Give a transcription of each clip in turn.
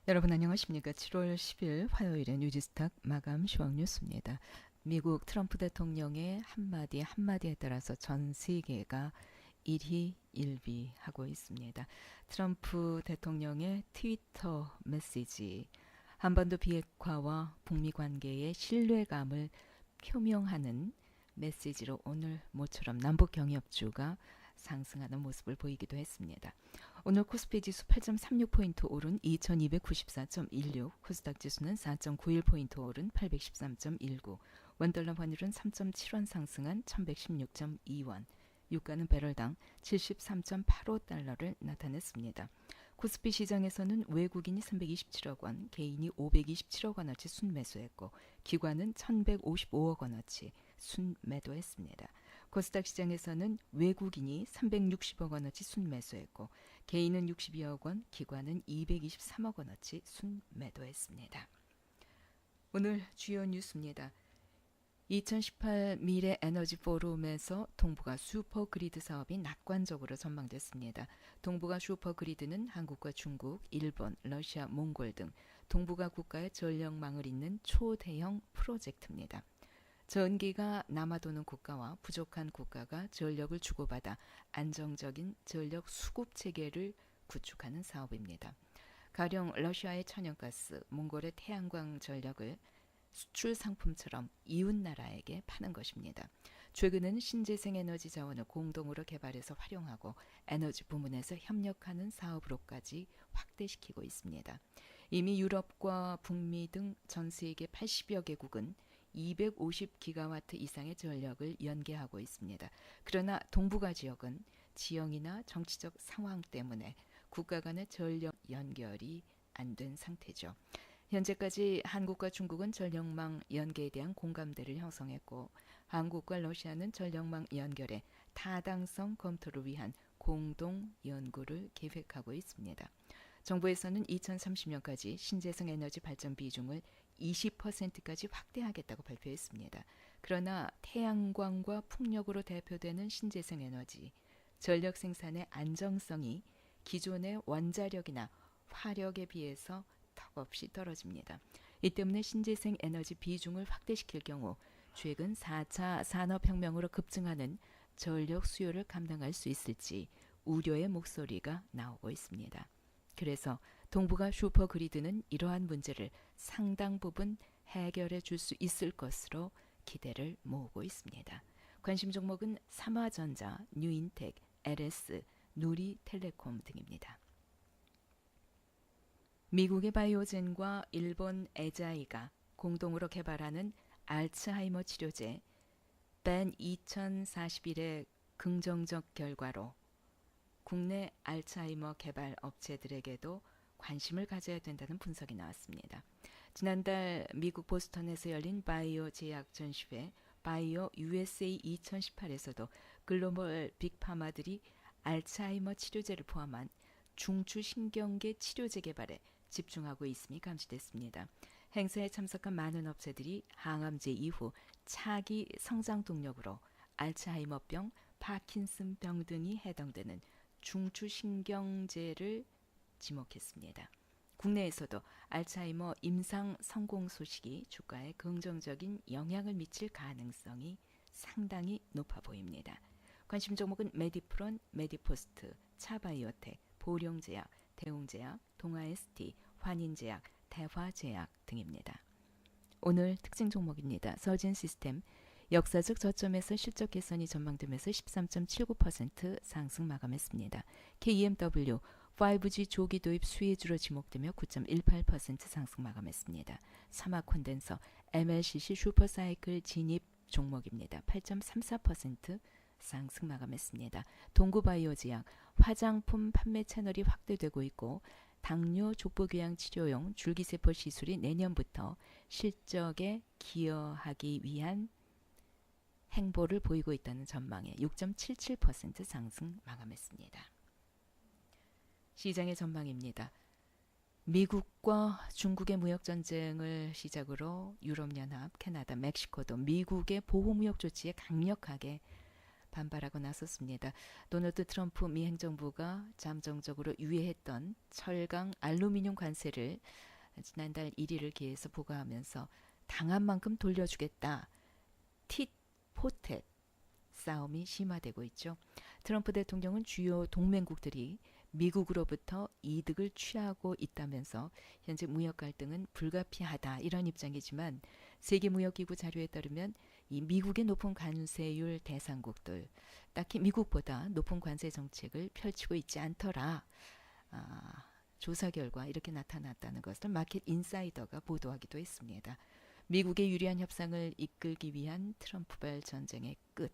여러분 안녕하십니까? 7월 10일 화요일의 뉴지스탁 마감 시황 뉴스입니다. 미국 트럼프 대통령의 한마디 한마디에 따라서 전 세계가 일희일비하고 있습니다. 트럼프 대통령의 트위터 메시지 한반도 비핵화와 북미 관계의 신뢰감을 표명하는 메시지로 오늘 모처럼 남북 경협주가 상승하는 모습을 보이기도 했습니다. 오늘 코스피 지수 8.36포인트 오른 2294.16, 코스닥 지수는 4.91포인트 오른 813.19, 원달러 환율은 3.7원 상승한 1116.2원, 유가는 배럴당 73.85달러를 나타냈습니다. 코스피 시장에서는 외국인이 327억 원, 개인이 527억 원어치 순매수했고 기관은 1155억 원어치 순매도했습니다. 코스닥 시장에서는 외국인이 360억 원어치 순매수했고 개인은 62억 원, 기관은 223억 원어치 순매도했습니다. 오늘 주요 뉴스입니다. 2018 미래 에너지 포럼에서 동북아 슈퍼그리드 사업이 낙관적으로 전망됐습니다. 동북아 슈퍼그리드는 한국과 중국, 일본, 러시아, 몽골 등 동북아 국가의 전력망을 잇는 초대형 프로젝트입니다. 전기가 남아도는 국가와 부족한 국가가 전력을 주고받아 안정적인 전력 수급 체계를 구축하는 사업입니다. 가령 러시아의 천연가스, 몽골의 태양광 전력을 수출 상품처럼 이웃 나라에게 파는 것입니다. 최근에는 신재생 에너지 자원을 공동으로 개발해서 활용하고 에너지 부문에서 협력하는 사업으로까지 확대시키고 있습니다. 이미 유럽과 북미 등 전 세계 80여 개국은 250기가와트 이상의 전력을 연계하고 있습니다. 그러나 동북아 지역은 지형이나 정치적 상황 때문에 국가 간의 전력 연결이 안 된 상태죠. 현재까지 한국과 중국은 전력망 연계에 대한 공감대를 형성했고 한국과 러시아는 전력망 연결의 타당성 검토를 위한 공동 연구를 계획하고 있습니다. 정부에서는 2030년까지 신재생 에너지 발전 비중을 20%까지 확대하겠다고 발표했습니다. 그러나 태양광과 풍력으로 대표되는 신재생 에너지, 전력 생산의 안정성이 기존의 원자력이나 화력에 비해서 턱없이 떨어집니다. 이 때문에 신재생 에너지 비중을 확대시킬 경우 최근 4차 산업혁명으로 급증하는 전력 수요를 감당할 수 있을지 우려의 목소리가 나오고 있습니다. 그래서 동북아 슈퍼그리드는 이러한 문제를 상당 부분 해결해 줄 수 있을 것으로 기대를 모으고 있습니다. 관심 종목은 삼화전자, 뉴인텍, LS, 누리텔레콤 등입니다. 미국의 바이오젠과 일본 에자이가 공동으로 개발하는 알츠하이머 치료제 벤 2041의 긍정적 결과로 국내 알츠하이머 개발 업체들에게도 관심을 가져야 된다는 분석이 나왔습니다. 지난달 미국 보스턴에서 열린 바이오 제약 전시회 바이오 USA 2018에서도 글로벌 빅파마들이 알츠하이머 치료제를 포함한 중추신경계 치료제 개발에 집중하고 있음이 감지됐습니다. 행사에 참석한 많은 업체들이 항암제 이후 차기 성장 동력으로 알츠하이머병, 파킨슨병 등이 해당되는 중추신경제를 지목했습니다. 국내에서도 알츠하이머 임상 성공 소식이 주가에 긍정적인 영향을 미칠 가능성이 상당히 높아 보입니다. 관심 종목은 메디프론, 메디포스트, 차바이오텍, 보령제약, 대웅제약, 동아ST, 환인제약, 대화제약 등입니다. 오늘 특징 종목입니다. 서진시스템 역사적 저점에서 실적 개선이 전망되면서 13.79% 상승 마감했습니다. KMW 5G 조기 도입 수혜주로 지목되며 9.18% 상승 마감했습니다. 사마콘덴서 MLCC 슈퍼사이클 진입 종목입니다. 8.34% 상승 마감했습니다. 동구바이오제약 화장품 판매 채널이 확대되고 있고 당뇨 족부교양 치료용 줄기세포 시술이 내년부터 실적에 기여하기 위한 행보를 보이고 있다는 전망에 6.77% 상승 마감했습니다. 시장의 전망입니다. 미국과 중국의 무역전쟁을 시작으로 유럽연합, 캐나다, 멕시코도 미국의 보호무역 조치에 강력하게 반발하고 나섰습니다. 도널드 트럼프 미 행정부가 잠정적으로 유예했던 철강 알루미늄 관세를 지난달 1일을 기해서 부과하면서 당한 만큼 돌려주겠다. tit 포텟 싸움이 심화되고 있죠. 트럼프 대통령은 주요 동맹국들이 미국으로부터 이득을 취하고 있다면서 현재 무역 갈등은 불가피하다 이런 입장이지만 세계무역기구 자료에 따르면 이 미국의 높은 관세율 대상국들 딱히 미국보다 높은 관세 정책을 펼치고 있지 않더라. 조사 결과 이렇게 나타났다는 것을 마켓 인사이더가 보도하기도 했습니다. 미국의 유리한 협상을 이끌기 위한 트럼프발 전쟁의 끝.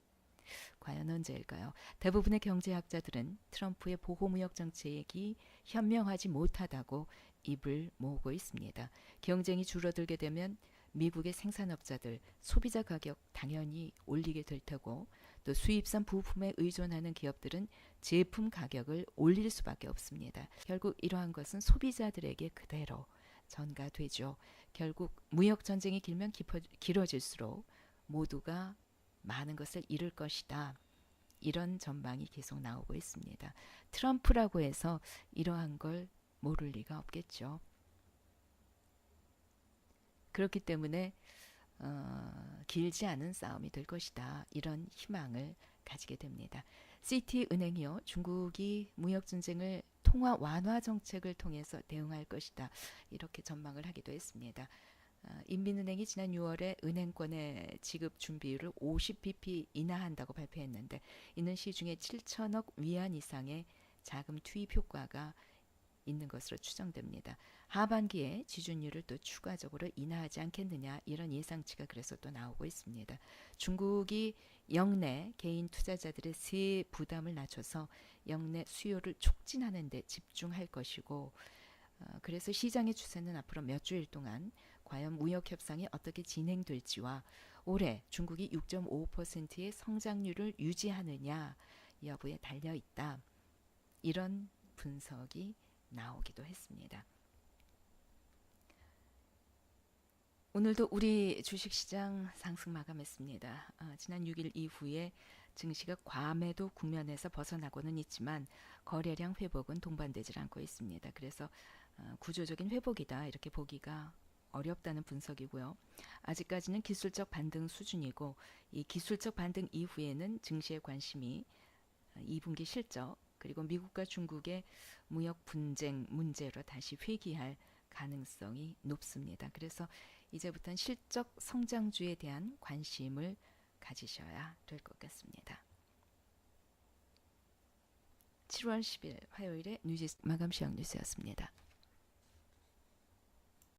과연 언제일까요? 대부분의 경제학자들은 트럼프의 보호무역 정책이 현명하지 못하다고 입을 모으고 있습니다. 경쟁이 줄어들게 되면 미국의 생산업자들, 소비자 가격 당연히 올리게 될 테고 또 수입산 부품에 의존하는 기업들은 제품 가격을 올릴 수밖에 없습니다. 결국 이러한 것은 소비자들에게 그대로 전가되죠. 결국 무역 전쟁이 길어질수록 모두가 많은 것을 잃을 것이다. 이런 전망이 계속 나오고 있습니다. 트럼프라고 해서 이러한 걸 모를 리가 없겠죠. 그렇기 때문에 길지 않은 싸움이 될 것이다. 이런 희망을 가지게 됩니다. 시티은행이요. 중국이 무역전쟁을 통화 완화 정책을 통해서 대응할 것이다. 이렇게 전망을 하기도 했습니다. 인민은행이 지난 6월에 은행권의 지급 준비율을 50bp 인하한다고 발표했는데 이는 시중에 7천억 위안 이상의 자금 투입 효과가 있는 것으로 추정됩니다. 하반기에 지준율을 또 추가적으로 인하하지 않겠느냐 이런 예상치가 그래서 또 나오고 있습니다. 중국이 역내 개인 투자자들의 세액 부담을 낮춰서 역내 수요를 촉진하는 데 집중할 것이고 그래서 시장의 추세는 앞으로 몇 주일 동안 과연 무역 협상이 어떻게 진행될지와 올해 중국이 6.5%의 성장률을 유지하느냐 여부에 달려 있다. 이런 분석이 나오기도 했습니다. 오늘도 우리 주식시장 상승 마감했습니다. 지난 6일 이후에 증시가 과매도 국면에서 벗어나고는 있지만 거래량 회복은 동반되질 않고 있습니다. 그래서 구조적인 회복이다 이렇게 보기가 어렵다는 분석이고요. 아직까지는 기술적 반등 수준이고 이 기술적 반등 이후에는 증시의 관심이 2분기 실적 그리고 미국과 중국의 무역 분쟁 문제로 다시 회귀할 가능성이 높습니다. 그래서 이제부터는 실적 성장주에 대한 관심을 가지셔야 될 것 같습니다. 7월 10일 화요일에 뉴스 마감 시황 뉴스였습니다.